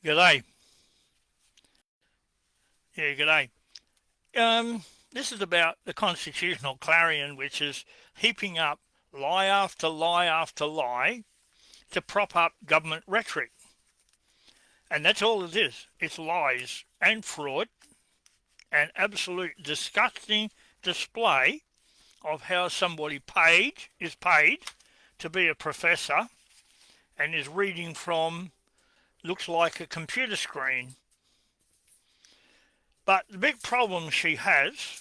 G'day. Yeah, g'day. This is about the constitutional Clarion, which is heaping up lie after lie after lie to prop up government rhetoric. And that's all it is. It's lies and fraud, an absolute disgusting display of how somebody is paid to be a professor and is reading from, looks like a computer screen. But the big problem she has,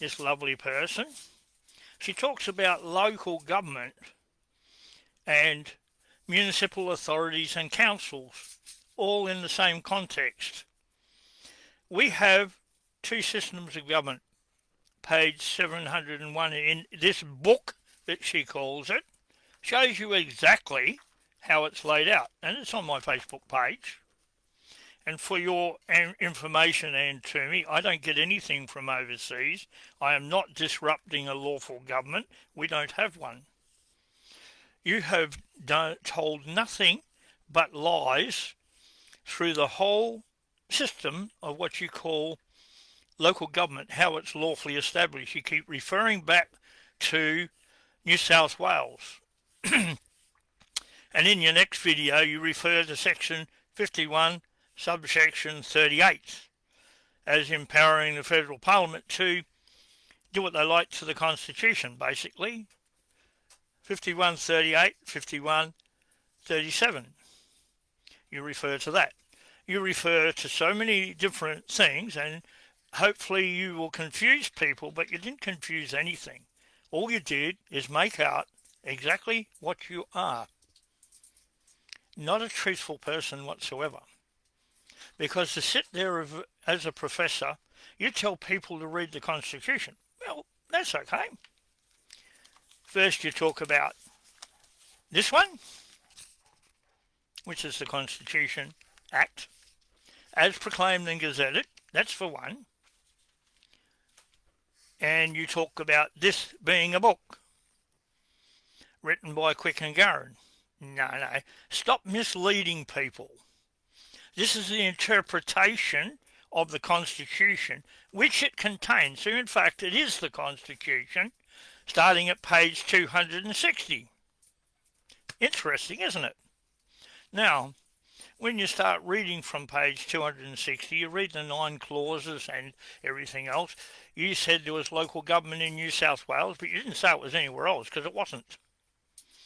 this lovely person, she talks about local government and municipal authorities and councils, all in the same context. We have two systems of government. Page 701 in this book that she calls it shows you exactly how it's laid out, and it's on my Facebook page. And for your information and to me, I don't get anything from overseas. I am not disrupting a lawful government. We don't have one. You have told nothing but lies through the whole system of what you call local government, how it's lawfully established. You keep referring back to New South Wales. And in your next video, you refer to section 51, subsection 38, as empowering the federal parliament to do what they like to the constitution, basically. 5138, 5137. You refer to that. You refer to so many different things, and hopefully you will confuse people, but you didn't confuse anything. All you did is make out exactly what you are. Not a truthful person whatsoever. Because to sit there as a professor, you tell people to read the Constitution. Well, that's okay. First you talk about this one, which is the Constitution Act, as proclaimed and gazetted. That's for one. And you talk about this being a book written by Quick and Garron. No, stop misleading people. This is the interpretation of the Constitution, which it contains. So in fact, it is the Constitution, starting at page 260. Interesting, isn't it? Now, when you start reading from page 260, you read the 9 clauses and everything else. You said there was local government in New South Wales, but you didn't say it was anywhere else, because it wasn't.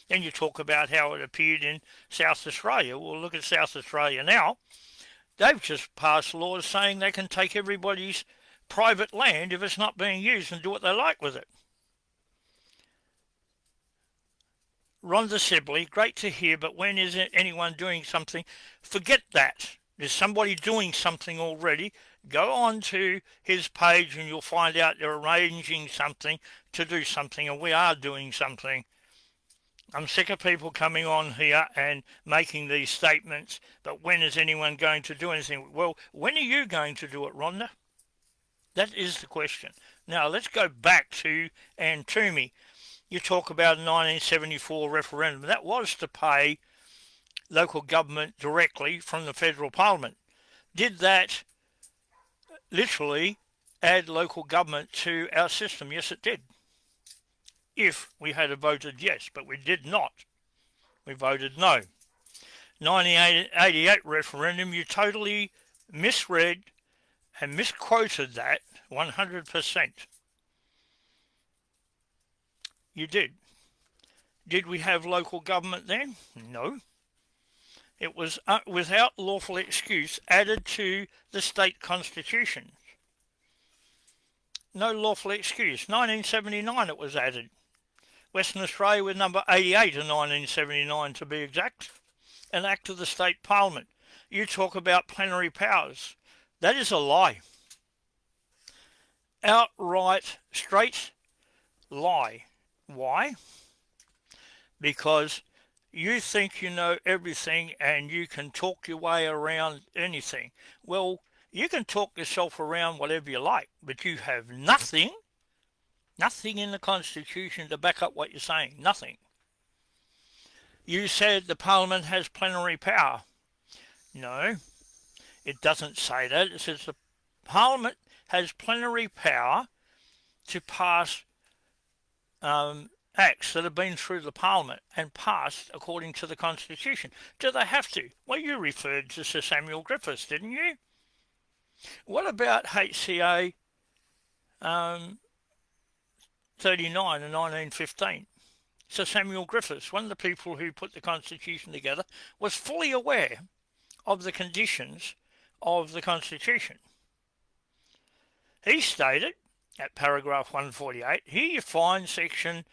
Then you talk about how it appeared in South Australia. Well, look at South Australia now. They've just passed laws saying they can take everybody's private land if it's not being used and do what they like with it. Rhonda Sibley, great to hear, but when is anyone doing something? Forget that. There's somebody doing something already. Go on to his page and you'll find out they're arranging something to do something, and we are doing something. I'm sick of people coming on here and making these statements, but when is anyone going to do anything? Well, when are you going to do it, Rhonda? That is the question. Now, let's go back to Twomey. You talk about a 1974 referendum. That was to pay local government directly from the federal parliament. Did that literally add local government to our system? Yes, it did. If we had voted yes, but we did not. We voted no. 1988 referendum, you totally misread and misquoted that 100%. You did. Did we have local government then? No. It was without lawful excuse added to the state constitution. No lawful excuse. 1979 it was added. Western Australia with number 88 in 1979 to be exact, an act of the state parliament. You talk about plenary powers. That is a lie. Outright, straight lie. Why? Because you think you know everything and you can talk your way around anything. Well, you can talk yourself around whatever you like, but you have nothing in the Constitution to back up what you're saying. Nothing. You said the Parliament has plenary power. No, it doesn't say that. It says the Parliament has plenary power to pass acts that have been through the Parliament and passed according to the Constitution. Do they have to? Well, you referred to Sir Samuel Griffiths, didn't you? What about HCA 39 in 1915? Sir Samuel Griffiths, one of the people who put the Constitution together, was fully aware of the conditions of the Constitution. He stated, at paragraph 148, here you find section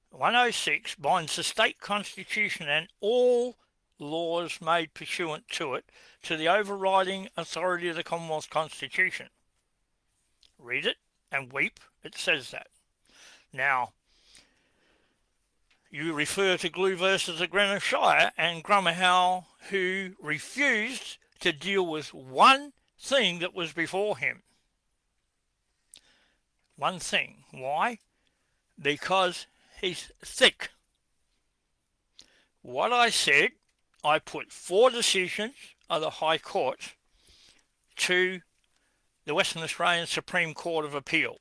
106 binds the state constitution and all laws made pursuant to it to the overriding authority of the Commonwealth Constitution. Read it and weep, it says that. Now, you refer to Glew versus the Greenwich Shire and Grummerhow, who refused to deal with one thing that was before him. One thing. Why? Because he's thick. What I said, I put 4 decisions of the High Court to the Western Australian Supreme Court of Appeal.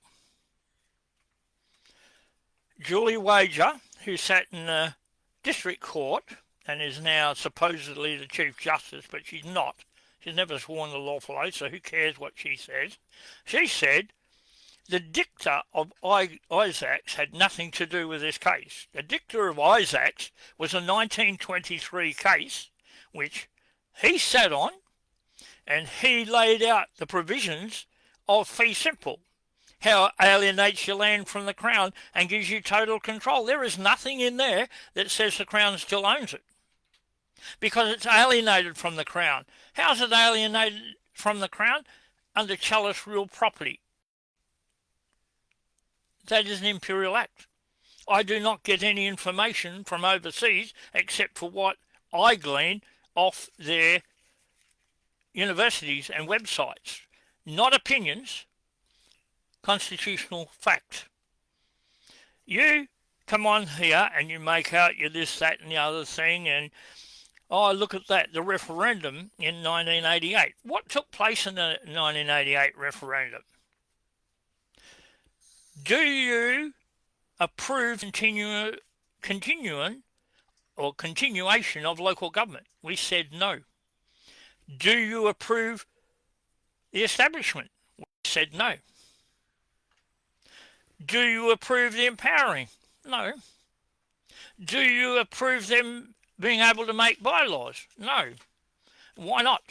Julie Wager, who sat in the District Court and is now supposedly the Chief Justice, but she's not. She's never sworn the lawful oath, so who cares what she says? She said the dicta of Isaacs had nothing to do with this case. The dicta of Isaacs was a 1923 case which he sat on, and he laid out the provisions of fee simple, how it alienates your land from the Crown and gives you total control. There is nothing in there that says the Crown still owns it, because it's alienated from the Crown. How's it alienated from the Crown? Under Chalice Rule property. That is an imperial act. I do not get any information from overseas except for what I glean off their universities and websites. Not opinions, constitutional fact. You come on here and you make out you're this, that and the other thing, and oh, look at that, the referendum in 1988. What took place in the 1988 referendum? Do you approve continuation of local government? We said no. Do you approve the establishment? We said no. Do you approve the empowering? No. Do you approve them being able to make bylaws? No. Why not?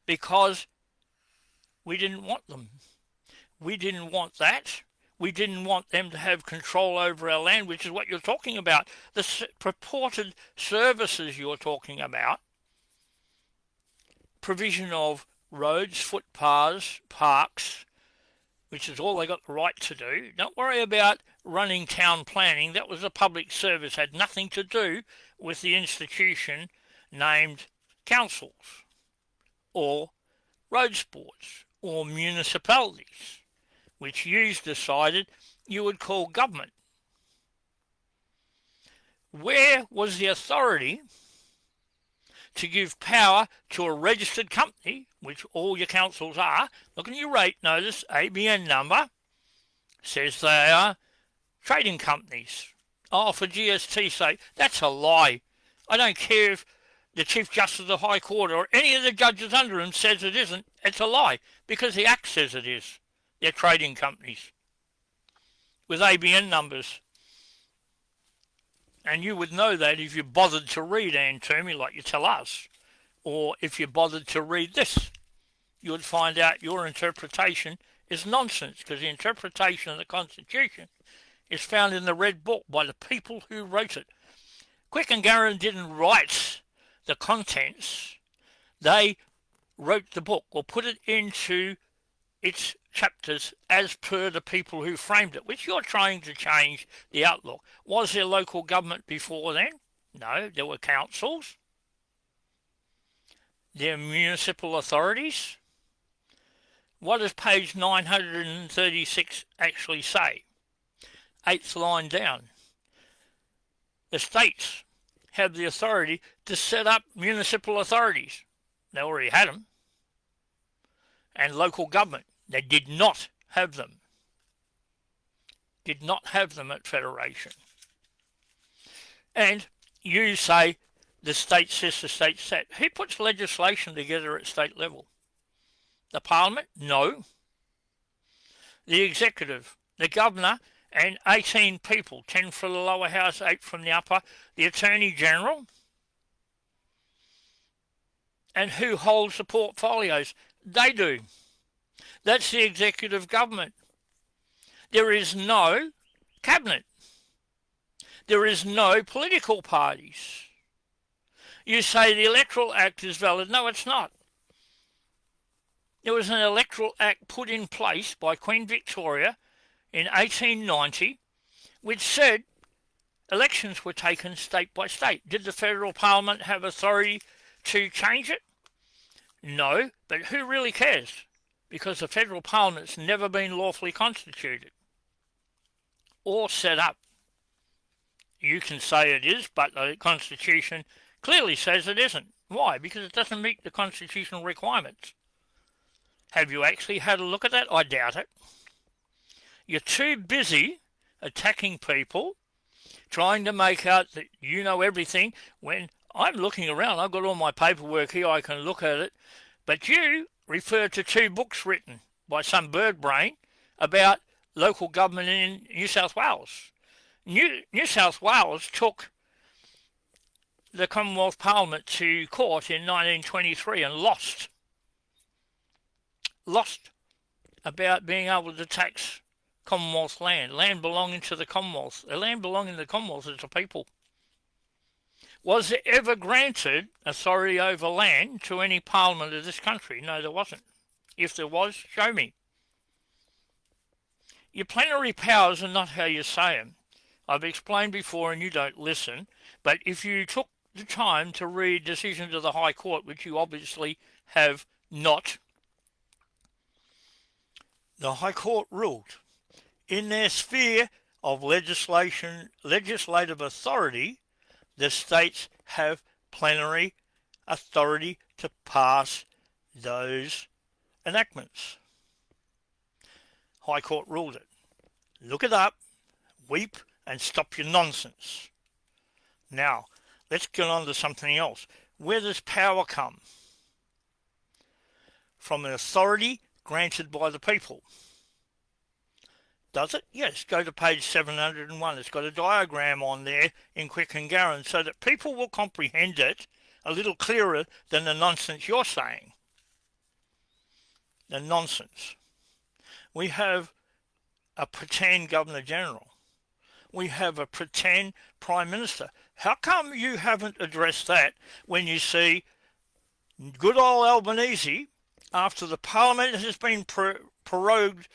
Because we didn't want them. We didn't want that. We didn't want them to have control over our land, which is what you're talking about. The purported services you're talking about, provision of roads, footpaths, parks, which is all they got the right to do. Don't worry about running town planning. That was a public service, had nothing to do with the institution named councils or roads boards or municipalities, which you decided you would call government. Where was the authority to give power to a registered company, which all your councils are? Look at your rate notice, ABN number, says they are trading companies. Oh, for GST's sake, that's a lie. I don't care if the Chief Justice of the High Court or any of the judges under him says it isn't. It's a lie, because the Act says it is. They're trading companies with ABN numbers. And you would know that if you bothered to read Ann Twomey like you tell us, or if you bothered to read this, you would find out your interpretation is nonsense, because the interpretation of the Constitution is found in the Red Book by the people who wrote it. Quick and Garron didn't write the contents. They wrote the book, or put it into its chapters as per the people who framed it, which you're trying to change the outlook. Was there local government before then? No, there were councils. There were municipal authorities. What does page 936 actually say? 8th line down. The states have the authority to set up municipal authorities. They already had them. And local government, they did not have them. Did not have them at federation. And you say the state says, the state said. Who puts legislation together at state level? The Parliament? No. The executive, the governor, and 18 people, 10 from the lower house, 8 from the upper, the Attorney General. And who holds the portfolios? They do. That's the executive government. There is no cabinet. There is no political parties. You say the Electoral Act is valid. No, it's not. There was an Electoral Act put in place by Queen Victoria in 1890, which said elections were taken state by state. Did the federal parliament have authority to change it? No, but who really cares? Because the federal parliament's never been lawfully constituted or set up. You can say it is, but the Constitution clearly says it isn't. Why? Because it doesn't meet the constitutional requirements. Have you actually had a look at that? I doubt it. You're too busy attacking people, trying to make out that you know everything. When I'm looking around, I've got all my paperwork here, I can look at it. But you refer to 2 books written by some bird brain about local government in New South Wales. New South Wales took the Commonwealth Parliament to court in 1923 and lost about being able to tax Commonwealth land belonging to the Commonwealth. The land belonging to the Commonwealth is the people. Was there ever granted authority over land to any parliament of this country? No, there wasn't. If there was, show me. Your plenary powers are not how you say them. I've explained before and you don't listen, but if you took the time to read decisions of the High Court, which you obviously have not, the High Court ruled in their sphere of legislative authority, the states have plenary authority to pass those enactments. High Court ruled it. Look it up, weep, and stop your nonsense. Now, let's get on to something else. Where does power come? From an authority granted by the people. Does it? Yes, go to page 701. It's got a diagram on there in Quick and Garran so that people will comprehend it a little clearer than the nonsense you're saying. The nonsense. We have a pretend Governor General. We have a pretend Prime Minister. How come you haven't addressed that when you see good old Albanese, after the Parliament has been prorogued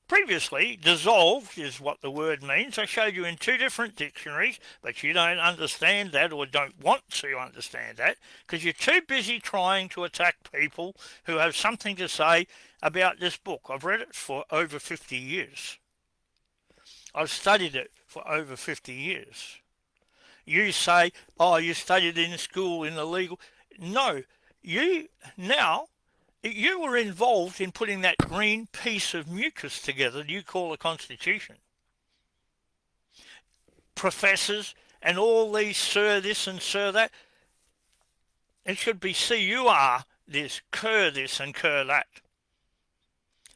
previously, dissolved is what the word means. I showed you in 2 different dictionaries, but you don't understand that or don't want to understand that because you're too busy trying to attack people who have something to say about this book. I've read it for over 50 years. I've studied it for over 50 years. You say, oh, you studied in school in the legal... No, you were involved in putting that green piece of mucus together you call a constitution. Professors and all these sir this and sir that. It should be CUR this, cur this and cur that.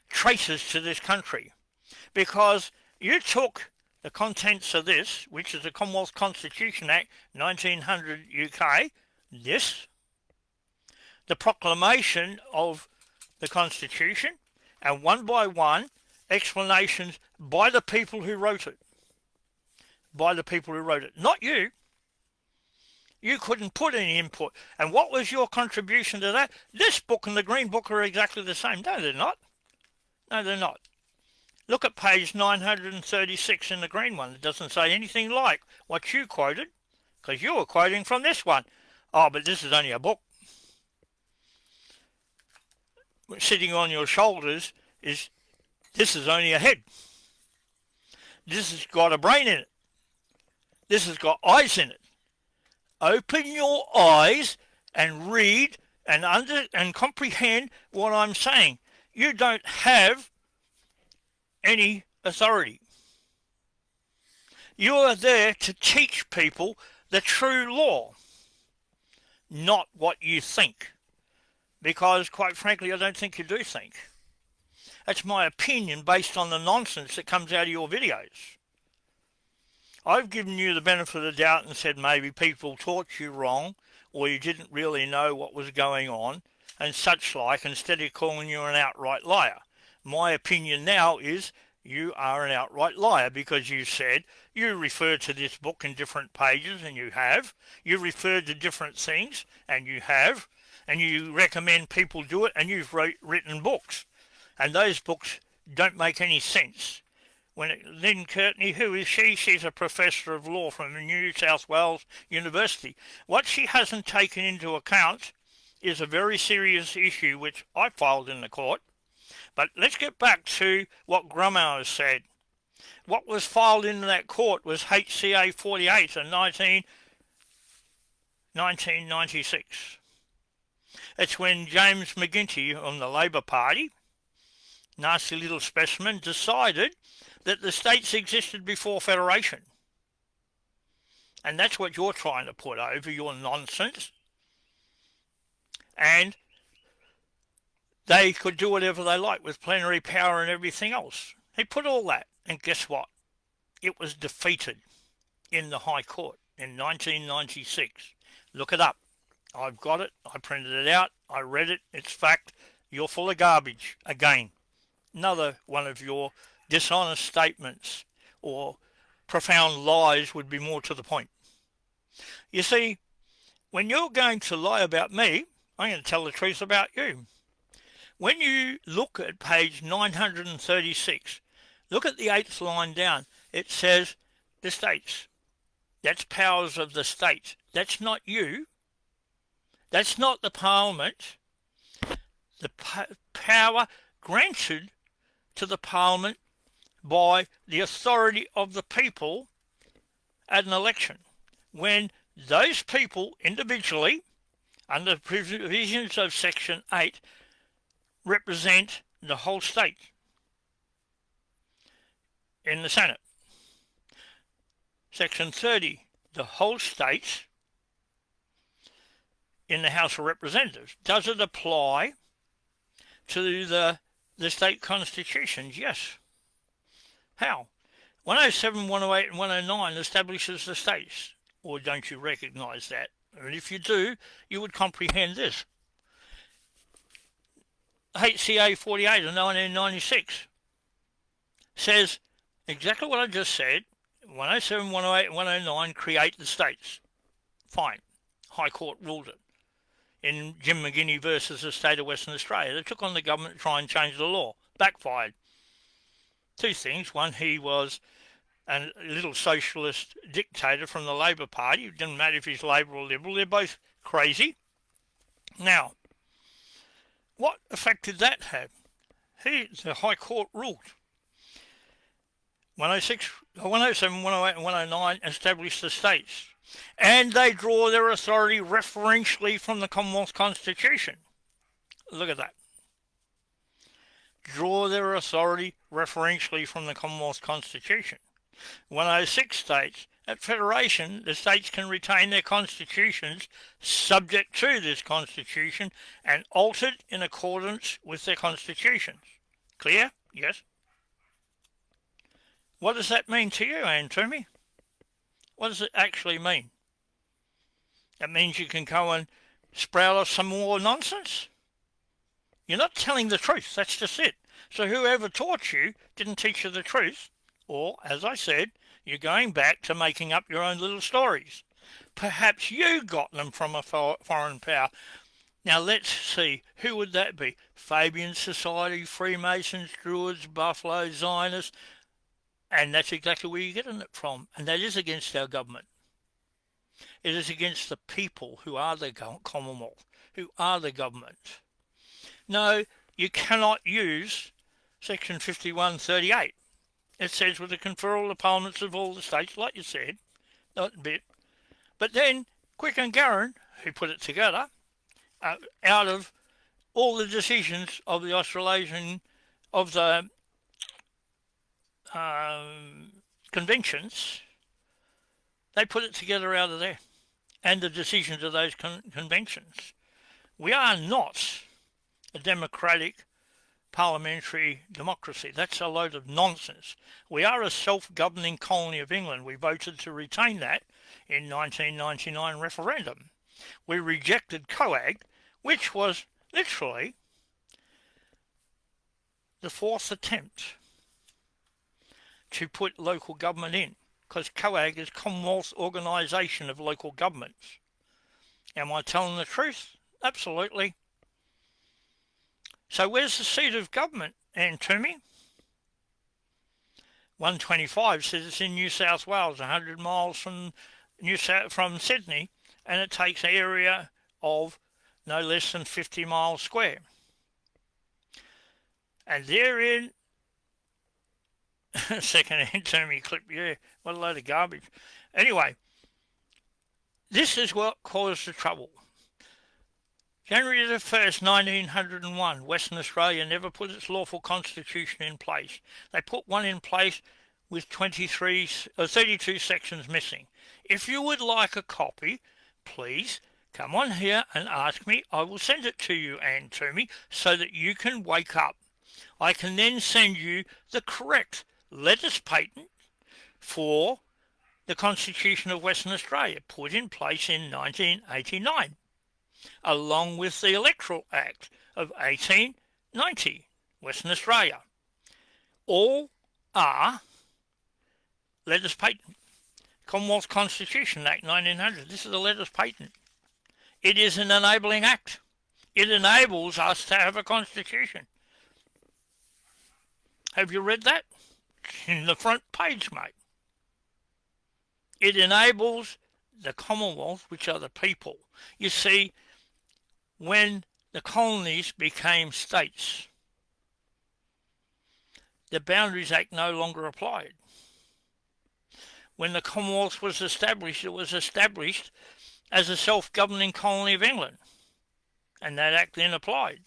Traitors to this country. Because you took the contents of this, which is the Commonwealth Constitution Act 1900 UK, this, the proclamation of the Constitution, and one by one explanations by the people who wrote it. By the people who wrote it. Not you. You couldn't put any input. And what was your contribution to that? This book and the Green Book are exactly the same. No, they're not. No, they're not. Look at page 936 in the green one. It doesn't say anything like what you quoted, because you were quoting from this one. Oh, but this is only a book. Sitting on your shoulders is, this is only a head. This has got a brain in it. This has got eyes in it. Open your eyes and read and comprehend what I'm saying. You don't have any authority. You are there to teach people the true law, not what you think. Because, quite frankly, I don't think you do think. That's my opinion based on the nonsense that comes out of your videos. I've given you the benefit of the doubt and said maybe people taught you wrong, or you didn't really know what was going on, and such like, instead of calling you an outright liar. My opinion now is you are an outright liar, because you said you referred to this book in different pages, and you have. You referred to different things, and you have. And you recommend people do it, and you've written books. And those books don't make any sense. Lynn Courtney, who is she? She's a professor of law from New South Wales University. What she hasn't taken into account is a very serious issue which I filed in the court. But let's get back to what Grumman said. What was filed in that court was HCA 48 in 1996. It's when James McGuinty on the Labor Party, nasty little specimen, decided that the states existed before federation. And that's what you're trying to put over, your nonsense. And they could do whatever they like with plenary power and everything else. He put all that, and guess what? It was defeated in the High Court in 1996. Look it up. I've got it. I printed it out. I read it. It's fact. You're full of garbage. Again, another one of your dishonest statements or profound lies would be more to the point. You see, when you're going to lie about me, I'm going to tell the truth about you. When you look at page 936, look at the 8th line down. It says the states. That's powers of the states. That's not you. That's not the Parliament. The power granted to the Parliament by the authority of the people at an election. When those people individually, under the provisions of Section 8, represent the whole state in the Senate. Section 30, the whole state in the House of Representatives. Does it apply to the state constitutions? Yes. How? 107, 108 and 109 establishes the states. Or don't you recognise that? And if you do, you would comprehend this. HCA 48 of 1996 says exactly what I just said. 107, 108 and 109 create the states. Fine. High Court ruled it. In Jim McGuinty versus the state of Western Australia, they took on the government to try and change the law. Backfired. Two things. One, he was a little socialist dictator from the Labor Party. It didn't matter if he's Labor or Liberal. They're both crazy. Now, what effect did that have? The High Court ruled. 106, 107, 108 and 109 established the states. And they draw their authority referentially from the Commonwealth Constitution. Look at that. Draw their authority referentially from the Commonwealth Constitution. 106 states, at federation, the states can retain their constitutions subject to this constitution and altered in accordance with their constitutions. Clear? Yes. What does that mean to you, Anne Twomey? What does it actually mean? That means you can go and sprout off some more nonsense? You're not telling the truth, that's just it. So whoever taught you didn't teach you the truth, or, as I said, you're going back to making up your own little stories. Perhaps you got them from a foreign power. Now let's see, who would that be? Fabian Society, Freemasons, Druids, Buffalo, Zionists, and that's exactly where you're getting it from. And that is against our government. It is against the people who are the Commonwealth, who are the government. No, you cannot use Section 5138. It says with the conferral of the parliaments of all the states, like you said, not a bit. But then Quick and Garron, who put it together, out of all the decisions of the Australasian, of the conventions, they put it together out of there, and the decisions of those conventions. We are not a democratic parliamentary democracy. That's a load of nonsense. We are a self-governing colony of England. We voted to retain that in 1999 referendum. We rejected COAG, which was literally the fourth attempt to put local government in, because COAG is Commonwealth Organisation of Local Governments. Am I telling the truth? Absolutely. So where's the seat of government, Anne Twomey? 125 says it's in New South Wales, 100 miles from Sydney, and it takes an area of no less than 50 miles square. And therein, second Anne Twomey clip, yeah, what a load of garbage. Anyway, this is what caused the trouble. January the 1st, 1901, Western Australia never put its lawful constitution in place. They put one in place with 32 sections missing. If you would like a copy, please come on here and ask me. I will send it to you, Anne Twomey, so that you can wake up. I can then send you the correct letters patent for the Constitution of Western Australia, put in place in 1989. Along with the Electoral Act of 1890, Western Australia. All are letters patent. Commonwealth Constitution Act 1900, this is the letters patent. It is an enabling act. It enables us to have a constitution. Have you read that? In the front page, mate. It enables the Commonwealth, which are the people. You see, when the colonies became states, the Boundaries Act no longer applied. When the Commonwealth was established, it was established as a self-governing colony of England, and that act then applied.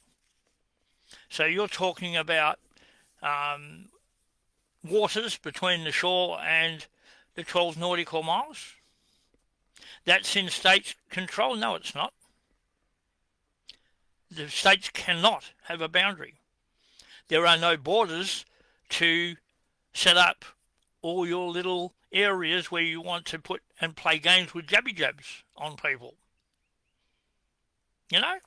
So you're talking about waters between the shore and the 12 nautical miles. That's in states' control? No, it's not. The states cannot have a boundary. There are no borders to set up all your little areas where you want to put and play games with jabby jabs on people. You know?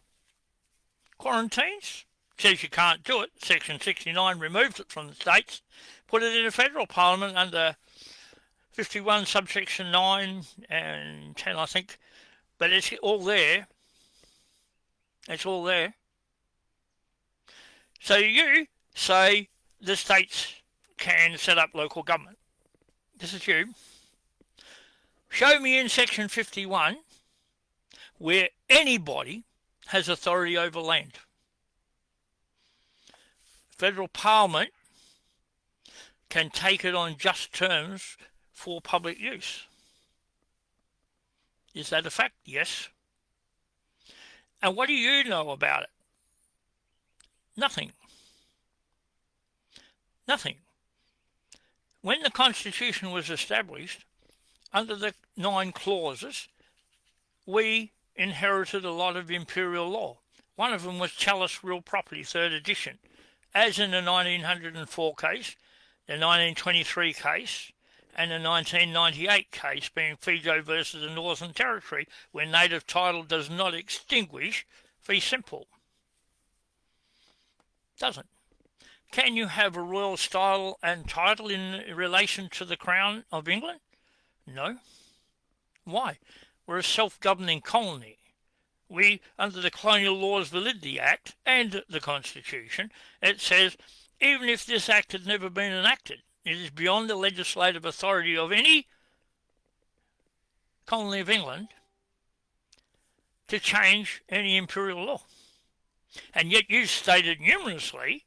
Quarantines says you can't do it. Section 69 removes it from the states, put it in a federal parliament under 51 subsection 9 and 10, I think. But it's all there. It's all there. So you say the states can set up local government. This is you. Show me in section 51 where anybody has authority over land. Federal Parliament can take it on just terms for public use. Is that a fact? Yes. And what do you know about it? Nothing. Nothing. When the Constitution was established, under the 9 clauses, we inherited a lot of imperial law. One of them was Chalice Real Property, 3rd edition, as in the 1904 case, the 1923 case, and the 1998 case being Fijo versus the Northern Territory, where native title does not extinguish fee simple. Doesn't. Can you have a royal style and title in relation to the Crown of England? No. Why? We're a self-governing colony. We, under the Colonial Laws Validity Act and the Constitution, it says, even if this act had never been enacted, it is beyond the legislative authority of any colony of England to change any imperial law. And yet you've stated numerously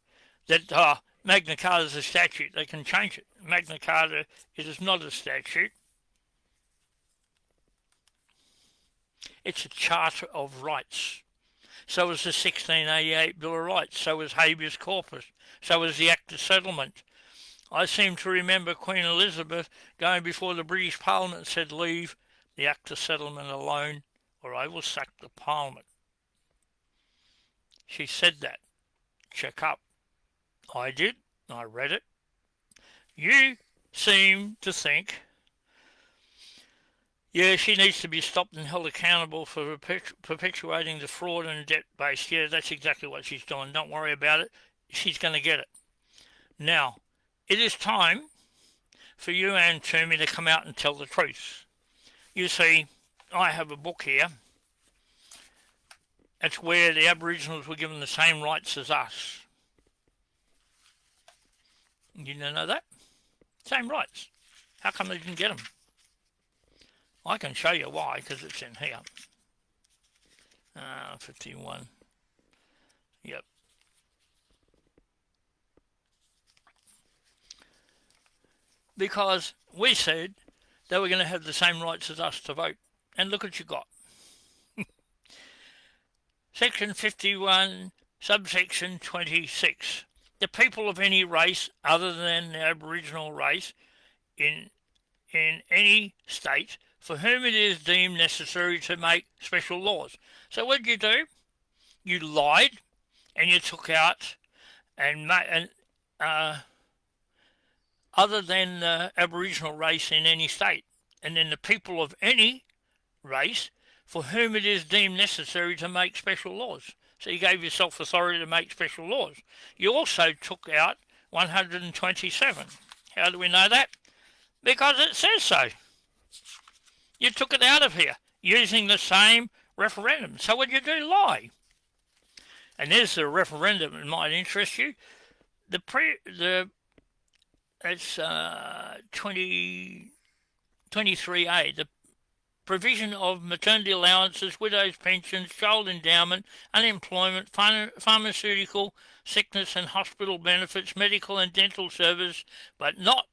that Magna Carta is a statute. They can change it. Magna Carta, it is not a statute. It's a Charter of Rights. So was the 1688 Bill of Rights. So was habeas corpus. So was the Act of Settlement. I seem to remember Queen Elizabeth going before the British Parliament and said, "Leave the Act of Settlement alone, or I will sack the Parliament." She said that. Check up. I did. I read it. You seem to think, yeah, she needs to be stopped and held accountable for perpetuating the fraud and debt base. Yeah, that's exactly what she's doing. Don't worry about it. She's going to get it. Now, it is time for you and Twomey to come out and tell the truth. You see, I have a book here. It's where the Aboriginals were given the same rights as us. You didn't know that? Same rights. How come they didn't get them? I can show you why, because it's in here. 51. Yep. Because we said they were going to have the same rights as us to vote. And look what you got. Section 51, subsection 26. The people of any race other than the Aboriginal race in any state for whom it is deemed necessary to make special laws. So what did you do? You lied and you took out other than the Aboriginal race in any state, and then the people of any race for whom it is deemed necessary to make special laws. So you gave yourself authority to make special laws. You also took out 127. How do we know that? Because it says so. You took it out of here using the same referendum. So what did you do? Lie. And there's the referendum that might interest you. It's 23A. The provision of maternity allowances, widows' pensions, child endowment, unemployment, pharmaceutical, sickness and hospital benefits, medical and dental service, but not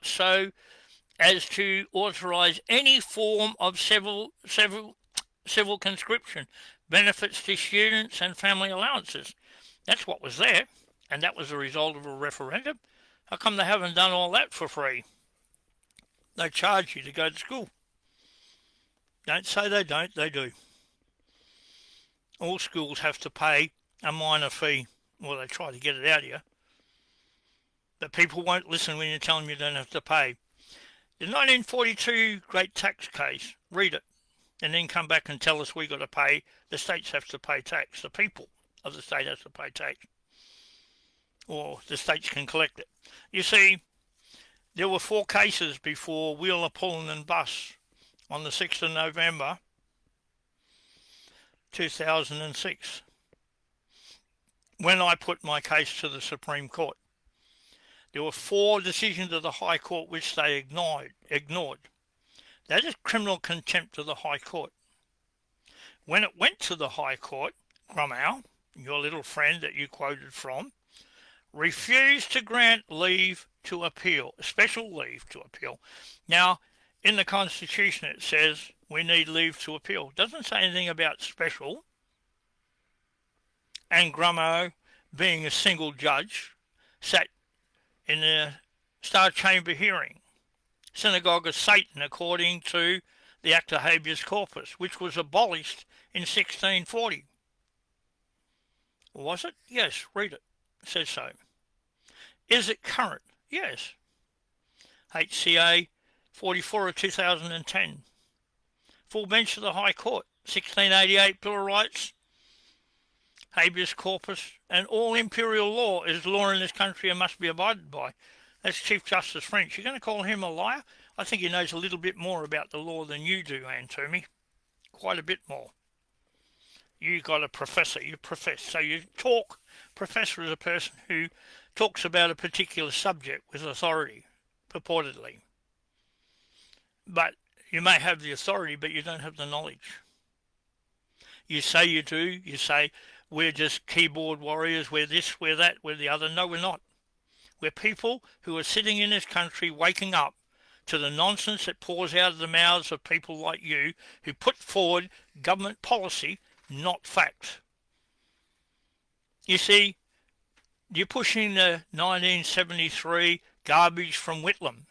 so as to authorise any form of civil conscription, benefits to students and family allowances. That's what was there, and that was the result of a referendum. How come they haven't done all that for free? They charge you to go to school. Don't say they don't, they do. All schools have to pay a minor fee. Well, they try to get it out of you. But people won't listen when you tell them you don't have to pay. The 1942 Great Tax Case, read it, and then come back and tell us we got to pay. The states have to pay tax. The people of the state has to pay tax. Or the states can collect it. You see, there were 4 cases before Wheeler, Pullen and Buss on the 6th of November 2006 when I put my case to the Supreme Court. There were 4 decisions of the High Court which they ignored. That is criminal contempt of the High Court. When it went to the High Court, Grumau, your little friend that you quoted from, refused to grant leave to appeal, special leave to appeal. Now, in the Constitution it says we need leave to appeal. It doesn't say anything about special. And Grumau, being a single judge, sat in the Star Chamber hearing, Synagogue of Satan, according to the Act of Habeas Corpus, which was abolished in 1640. Was it? Yes, read it. It says so. Is it current? Yes. HCA 44 of 2010. Full bench of the High Court, 1688 Bill of Rights, habeas corpus, and all imperial law is law in this country and must be abided by. That's Chief Justice French. You're going to call him a liar? I think he knows a little bit more about the law than you do, Anne Twomey. Quite a bit more. You got a professor, you profess. So you talk. Professor is a person who talks about a particular subject with authority, purportedly. But you may have the authority, but you don't have the knowledge. You say you do. You say, we're just keyboard warriors, we're this, we're that, we're the other. No, we're not. We're people who are sitting in this country waking up to the nonsense that pours out of the mouths of people like you who put forward government policy, not fact. You see, you're pushing the 1973 garbage from Whitlam.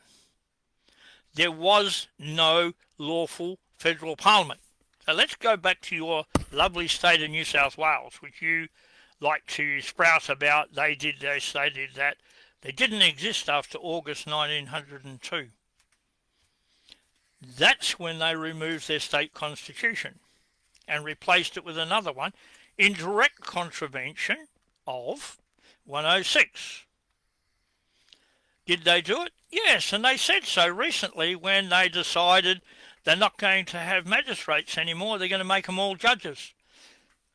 There was no lawful federal parliament. So let's go back to your lovely state of New South Wales, which you like to sprout about. They did this, they did that. They didn't exist after August 1902. That's when they removed their state constitution and replaced it with another one in direct contravention of 106. Did they do it? Yes, and they said so recently when they decided they're not going to have magistrates anymore. They're going to make them all judges,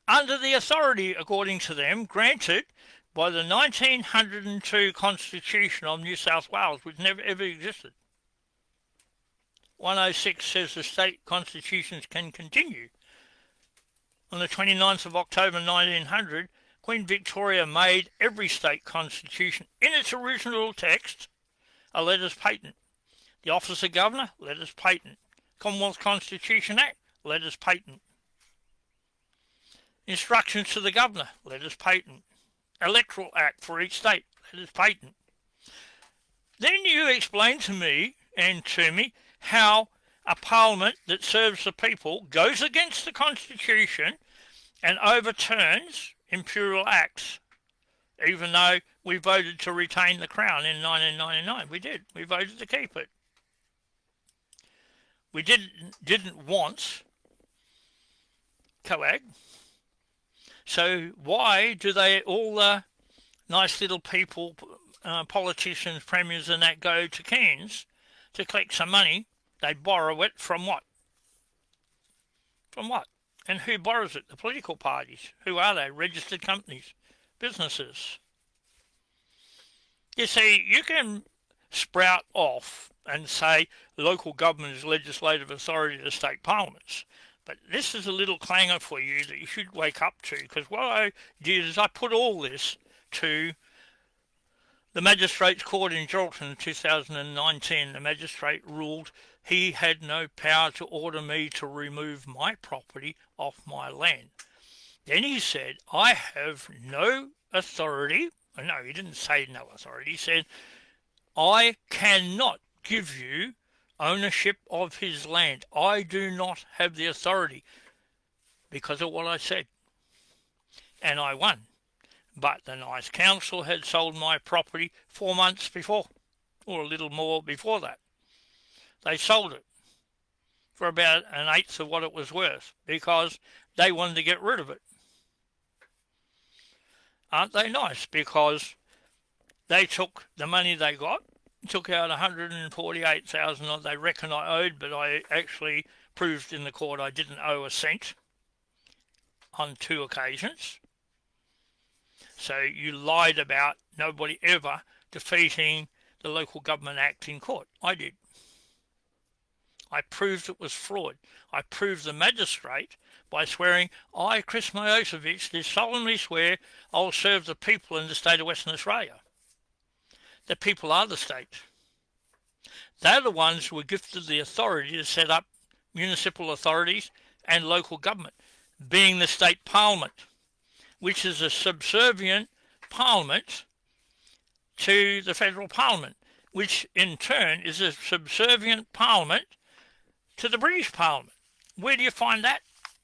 under the authority, according to them, granted by the 1902 Constitution of New South Wales, which never ever existed. 106 says the state constitutions can continue. On the 29th of October 1900, Queen Victoria made every state constitution in its original text a letters patent. The Office of Governor, letters patent. Commonwealth Constitution Act, letters patent. Instructions to the Governor, letters patent. Electoral Act for each state, letters patent. Then you explain to me and to me how a parliament that serves the people goes against the Constitution and overturns imperial acts, even though we voted to retain the crown in 1999. We did. We voted to keep it. We didn't want coag. So why do they, all the nice little people, politicians, premiers and that, go to Cairns to collect some money? They borrow it from what? From what? And who borrows it? The political parties. Who are they? Registered companies, businesses. You see, you can sprout off and say local government is legislative authority of the state parliaments. But this is a little clanger for you that you should wake up to, because what I did is I put all this to the Magistrates Court in Geraldton in 2019. The magistrate ruled he had no power to order me to remove my property off my land. Then he said, I have no authority. No, he didn't say no authority. He said, I cannot give you ownership of his land. I do not have the authority because of what I said. And I won. But the Nice Council had sold my property 4 months before, or a little more before that. They sold it for about an eighth of what it was worth because they wanted to get rid of it. Aren't they nice? Because they took the money they got, took out 148,000 they reckon I owed, but I actually proved in the court I didn't owe a cent on 2 occasions. So you lied about nobody ever defeating the Local Government Act in court. I did. I proved it was fraud. I proved the magistrate by swearing, I, Chris Miosevich, do solemnly swear I'll serve the people in the state of Western Australia. The people are the state. They're the ones who were gifted the authority to set up municipal authorities and local government, being the state parliament, which is a subservient parliament to the federal parliament, which in turn is a subservient parliament to the British Parliament. Where do you find that?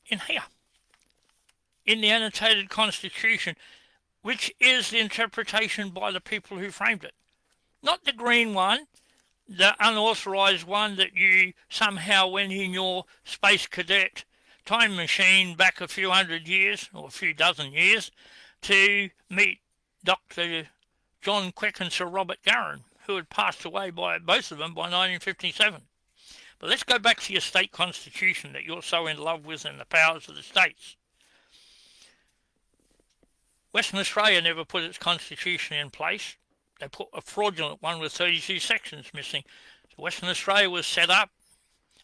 In here. In the annotated constitution, which is the interpretation by the people who framed it. Not the green one, the unauthorised one that you somehow went in your space cadet time machine back a few hundred years, or a few dozen years, to meet Dr. John Quick and Sir Robert Garran, who had passed away by both of them by 1957. But let's go back to your state constitution that you're so in love with and the powers of the states. Western Australia never put its constitution in place. They put a fraudulent one with 32 sections missing. So Western Australia was set up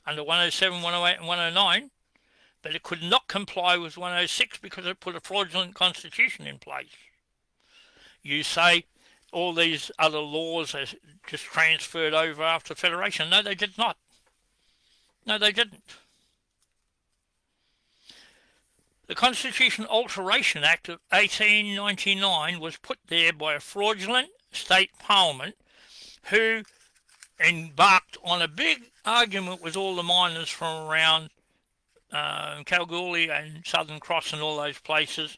under 107, 108 and 109, but it could not comply with 106 because it put a fraudulent constitution in place. You say all these other laws are just transferred over after Federation. No, they did not. No, they didn't. The Constitution Alteration Act of 1899 was put there by a fraudulent state parliament who embarked on a big argument with all the miners from around Kalgoorlie and Southern Cross and all those places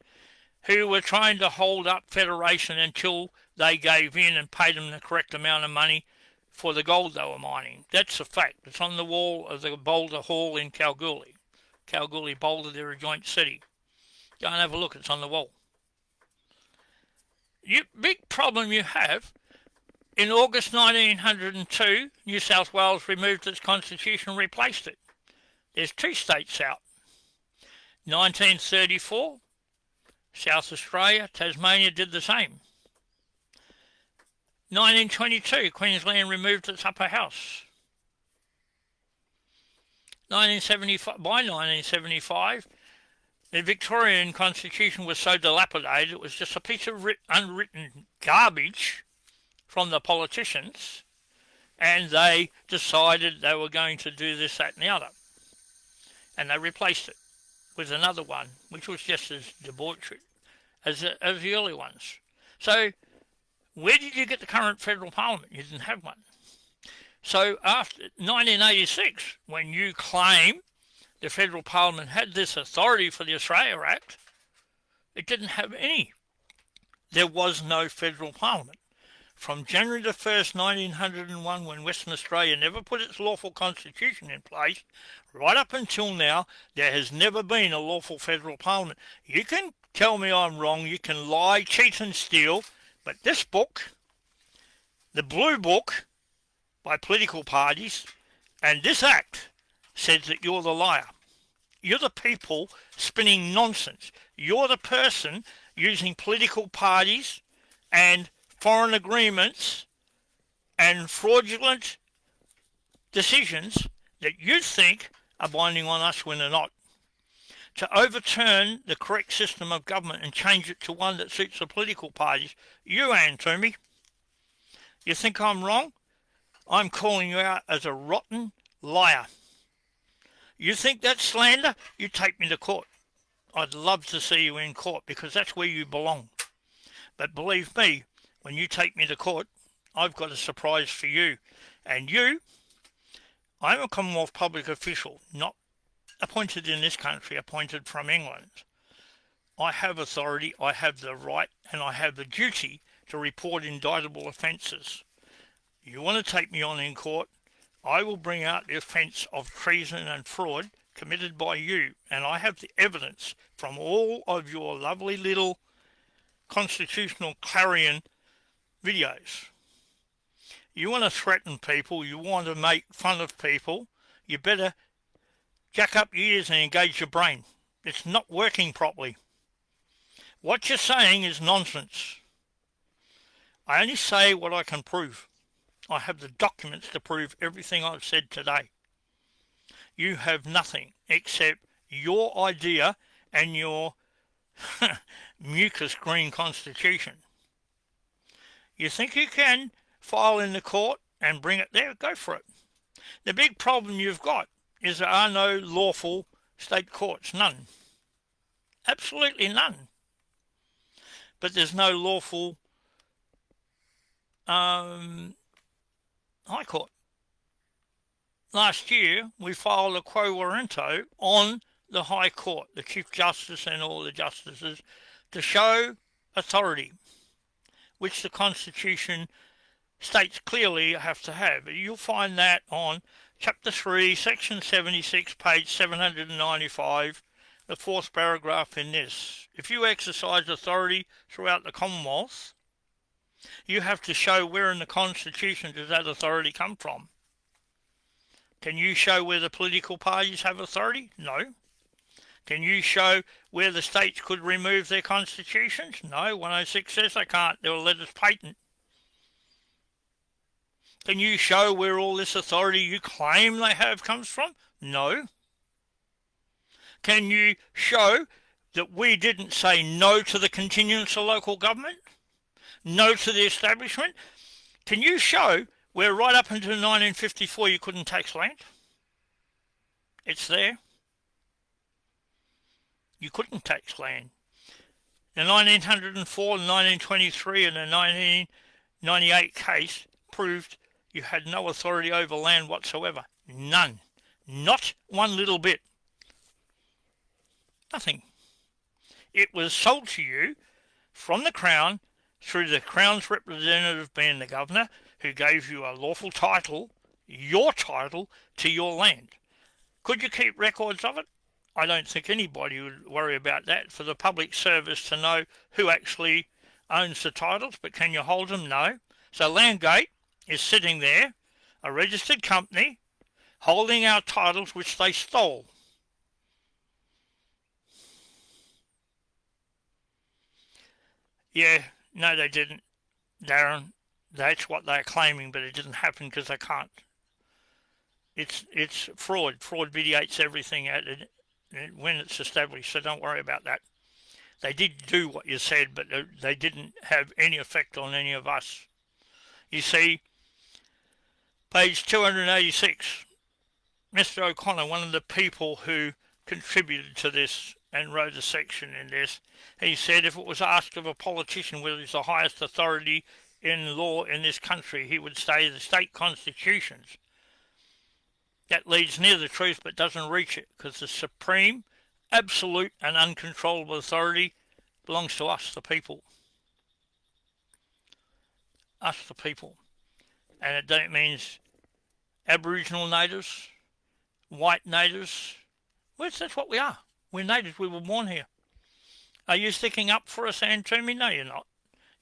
who were trying to hold up Federation until they gave in and paid them the correct amount of money for the gold they were mining. That's a fact. It's on the wall of the Boulder Hall in Kalgoorlie. Kalgoorlie, Boulder, they're a joint city. Go and have a look, it's on the wall. Big problem you have, in August 1902, New South Wales removed its constitution and replaced it. There's 2 states out. 1934, South Australia, Tasmania did the same. 1922, Queensland removed its upper house. By 1975, the Victorian Constitution was so dilapidated it was just a piece of unwritten garbage from the politicians, and they decided they were going to do this, that and the other. And they replaced it with another one, which was just as debauchery as the early ones. So where did you get the current federal parliament? You didn't have one. So after 1986, when you claim the federal parliament had this authority for the Australia Act, it didn't have any. There was no federal parliament. From January the 1st, 1901, when Western Australia never put its lawful constitution in place, right up until now, there has never been a lawful federal parliament. You can tell me I'm wrong, you can lie, cheat and steal, but this book, the Blue Book, by political parties, and this act says that you're the liar. You're the people spinning nonsense. You're the person using political parties and foreign agreements and fraudulent decisions that you think are binding on us when they're not. To overturn the correct system of government and change it to one that suits the political parties, you, Twomey, you think I'm wrong? I'm calling you out as a rotten liar. You think that's slander? You take me to court. I'd love to see you in court because that's where you belong. But believe me, when you take me to court, I've got a surprise for you. And you, I'm a Commonwealth public official, not appointed in this country, appointed from England. I have authority, I have the right, and I have the duty to report indictable offences. You want to take me on in court, I will bring out the offence of treason and fraud committed by you, and I have the evidence from all of your lovely little constitutional Clarion videos. You want to threaten people, you want to make fun of people, you better jack up your ears and engage your brain. It's not working properly. What you're saying is nonsense. I only say what I can prove. I have the documents to prove everything I've said today. You have nothing except your idea and your mucus green constitution. You think you can file in the court and bring it there? Go for it. The big problem you've got is there are no lawful state courts. None. Absolutely none. But there's no lawful High Court. Last year, we filed a quo warranto on the High Court, the Chief Justice and all the justices, to show authority, which the Constitution states clearly you have to have. You'll find that on Chapter 3, Section 76, page 795, the 4th paragraph in this. If you exercise authority throughout the Commonwealth, you have to show where in the Constitution does that authority come from. Can you show where the political parties have authority? No. Can you show where the states could remove their constitutions? No. 106 says they can't. They will let us patent. Can you show where all this authority you claim they have comes from? No. Can you show that we didn't say no to the continuance of local government? No to the establishment. Can you show where right up until 1954 you couldn't tax land? It's there. You couldn't tax land. The 1904, 1923 and the 1998 case proved you had no authority over land whatsoever. None. Not one little bit. Nothing. It was sold to you from the Crown through the Crown's representative being the Governor, who gave you a lawful title, your title, to your land. Could you keep records of it? I don't think anybody would worry about that, for the public service to know who actually owns the titles, but can you hold them? No. So Landgate is sitting there, a registered company, holding our titles which they stole. Yeah, no they didn't, Darren. That's what they're claiming, but it didn't happen because they can't. It's fraud. Fraud vitiates everything when it's established, so don't worry about that. They did do what you said, but they didn't have any effect on any of us. You see, page 286, Mr. O'Connor, one of the people who contributed to this and wrote a section in this, he said if it was asked of a politician whether he's the highest authority in law in this country, he would say the state constitutions. That leads near the truth but doesn't reach it, because the supreme, absolute and uncontrollable authority belongs to us, the people. Us, the people. And it means Aboriginal natives, white natives. Well, that's what we are. We're natives. We were born here. Are you sticking up for us, Twomey? No, you're not.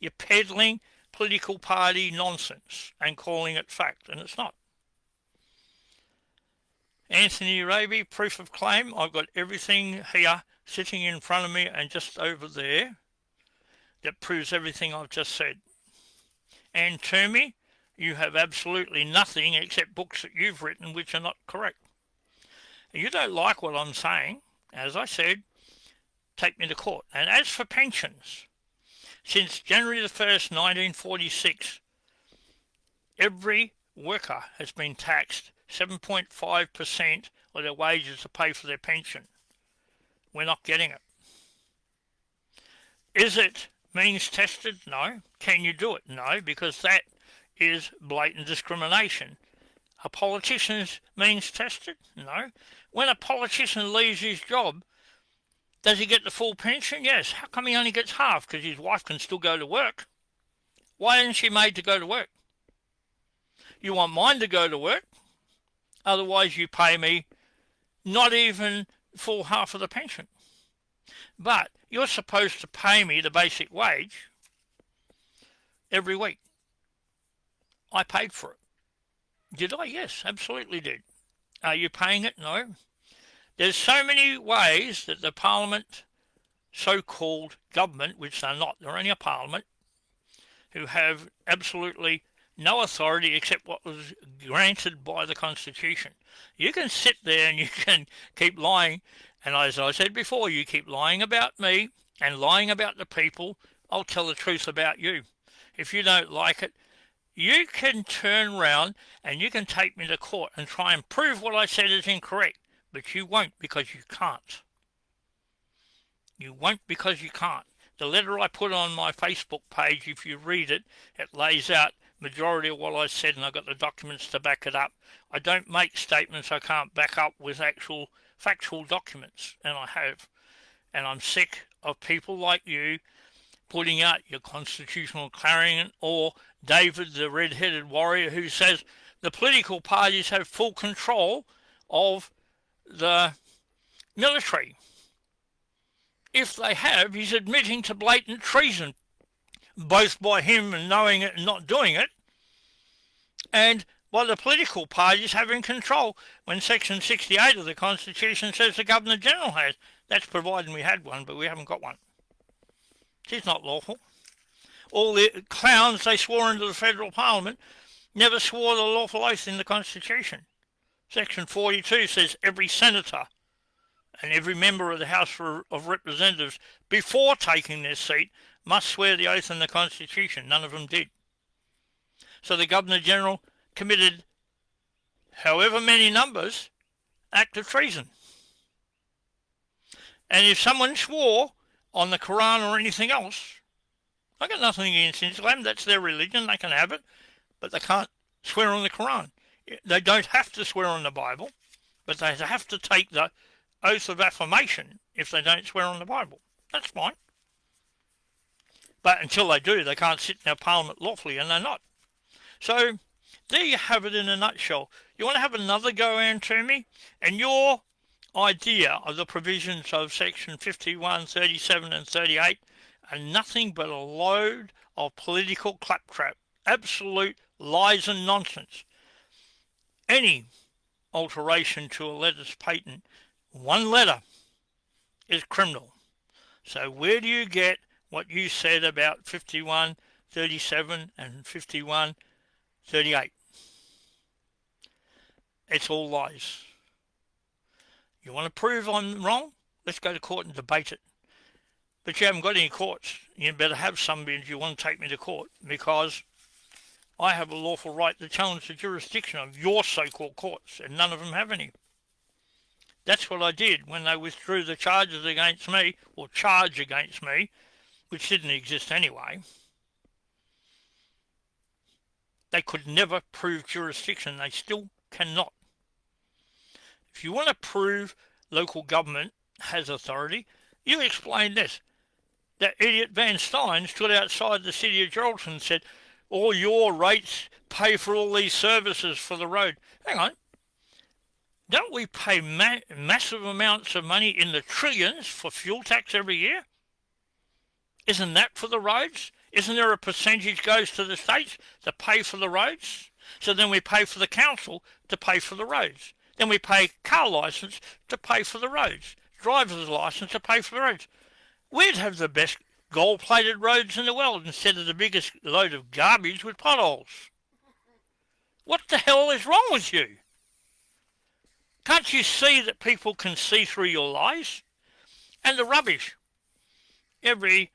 You're peddling political party nonsense and calling it fact, and it's not. Anthony Raby, proof of claim. I've got everything here sitting in front of me and just over there that proves everything I've just said. And Twomey, you have absolutely nothing except books that you've written which are not correct. If you don't like what I'm saying, as I said, take me to court. And as for pensions, since January the 1st, 1946, every worker has been taxed 7.5% of their wages to pay for their pension. We're not getting it. Is it means tested? No. Can you do it? No, because that is blatant discrimination. Are politicians means tested? No. When a politician leaves his job, does he get the full pension? Yes. How come he only gets half? Because his wife can still go to work. Why isn't she made to go to work? You want mine to go to work? Otherwise you pay me not even full half of the pension. But you're supposed to pay me the basic wage every week. I paid for it. Did I? Yes, absolutely did. Are you paying it? No. There's so many ways that the Parliament, so-called government, which they're not, they're only a Parliament, who have absolutely no authority except what was granted by the Constitution. You can sit there and you can keep lying, and as I said before, you keep lying about me and lying about the people. I'll tell the truth about you. If you don't like it, you can turn round and you can take me to court and try and prove what I said is incorrect, but you won't, because you can't. You won't, because you can't. The letter I put on my Facebook page, if you read it, it lays out majority of what I said, and I've got the documents to back it up. I don't make statements I can't back up with actual factual documents, and I have. And I'm sick of people like you putting out your constitutional Clarion, or David the red-headed warrior, who says the political parties have full control of the military. If they have, he's admitting to blatant treason, both by him and knowing it and not doing it, and by the political parties having control, when Section 68 of the Constitution says the Governor-General has. That's providing we had one, but we haven't got one. It's not lawful. All the clowns they swore into the federal parliament never swore the lawful oath in the Constitution. Section 42 says every senator and every member of the House of Representatives, before taking their seat, must swear the oath in the Constitution. None of them did. So the Governor-General committed however many numbers act of treason. And if someone swore on the Quran or anything else, I got nothing against Islam, that's their religion, they can have it, but they can't swear on the Quran. They don't have to swear on the Bible, but they have to take the oath of affirmation if they don't swear on the Bible. That's fine. But until they do, they can't sit in our parliament lawfully, and they're not. So there you have it in a nutshell. You want to have another go around to me? And your idea of the provisions of section 51, 37 and 38 are nothing but a load of political claptrap. Absolute lies and nonsense. Any alteration to a letter's patent, one letter, is criminal. So where do you get what you said about 51, 37 and 51, 38? It's all lies. You want to prove I'm wrong? Let's go to court and debate it. But you haven't got any courts. You better have some if you want to take me to court, because I have a lawful right to challenge the jurisdiction of your so-called courts, and none of them have any. That's what I did when they withdrew the charges against me, or charge against me, which didn't exist anyway. They could never prove jurisdiction. They still cannot. If you want to prove local government has authority, you explain this. That idiot Van Stein stood outside the city of Geraldton and said, all your rates pay for all these services for the road. Hang on. Don't we pay massive amounts of money in the trillions for fuel tax every year? Isn't that for the roads? Isn't there a percentage goes to the states to pay for the roads? So then we pay for the council to pay for the roads. Then we pay car licence to pay for the roads. Driver's licence to pay for the roads. We'd have the best gold-plated roads in the world instead of the biggest load of garbage with potholes. What the hell is wrong with you? Can't you see that people can see through your lies? And the rubbish. Every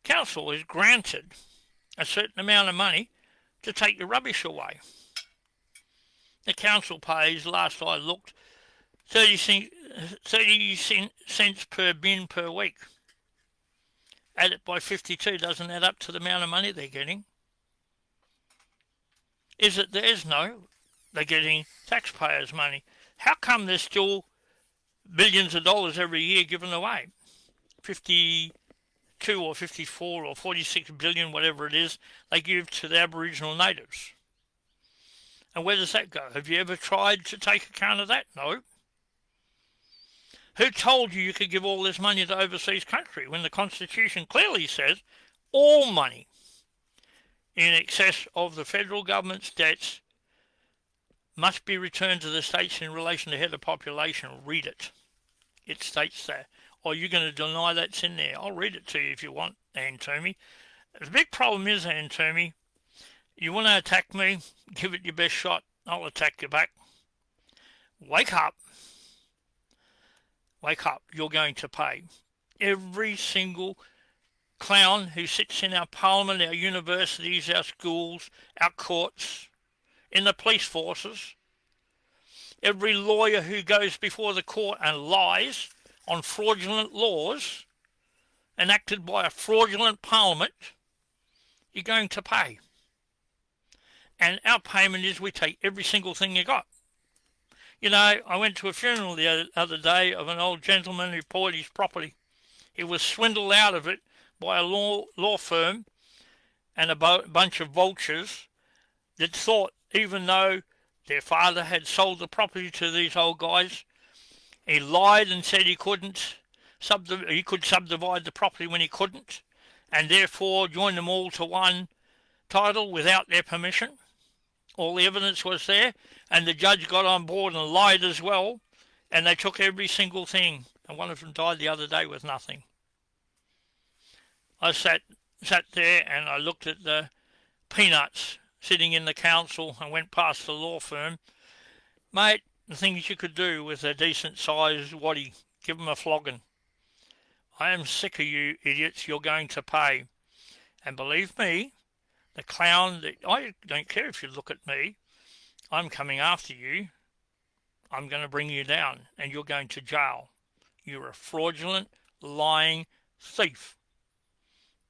council is granted a certain amount of money to take the rubbish away. The council pays, last I looked, 30 cents per bin per week. Add it by 52, doesn't add up to the amount of money they're getting. Is it theirs? No. They're getting taxpayers' money. How come there's still billions of dollars every year given away? 52 or 54 or 46 billion, whatever it is, they give to the Aboriginal natives. And where does that go? Have you ever tried to take account of that? No. Who told you you could give all this money to overseas country when the Constitution clearly says all money in excess of the federal government's debts must be returned to the states in relation to head of population? Read it. It states that. Or you're going to deny that's in there. I'll read it to you if you want, Ann Twomey. The big problem is, Ann Twomey, you want to attack me, give it your best shot. I'll attack you back. Wake up. Wake up. You're going to pay. Every single clown who sits in our parliament, our universities, our schools, our courts, in the police forces, every lawyer who goes before the court and lies on fraudulent laws enacted by a fraudulent parliament, you're going to pay. And our payment is we take every single thing you got. You know, I went to a funeral the other day of an old gentleman who bought his property. He was swindled out of it by a law firm and a bunch of vultures that thought, even though their father had sold the property to these old guys, he lied and said he could subdivide the property when he couldn't, and therefore join them all to one title without their permission. All the evidence was there, and the judge got on board and lied as well, and they took every single thing, and one of them died the other day with nothing. I sat there and I looked at the peanuts sitting in the council and went past the law firm. Mate, the things you could do with a decent-sized waddy, give them a flogging. I am sick of you idiots. You're going to pay. And believe me, the clown, I don't care if you look at me, I'm coming after you. I'm going to bring you down and you're going to jail. You're a fraudulent, lying thief.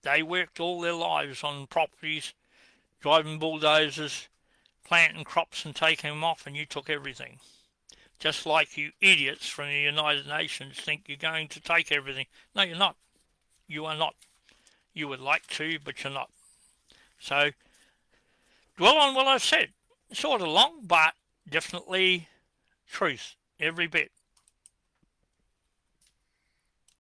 They worked all their lives on properties, driving bulldozers, planting crops and taking them off, and you took everything. Just like you idiots from the United Nations think you're going to take everything. No, you're not. You are not. You would like to, but you're not. So, dwell on what I've said. Sort of long, but definitely truth, every bit.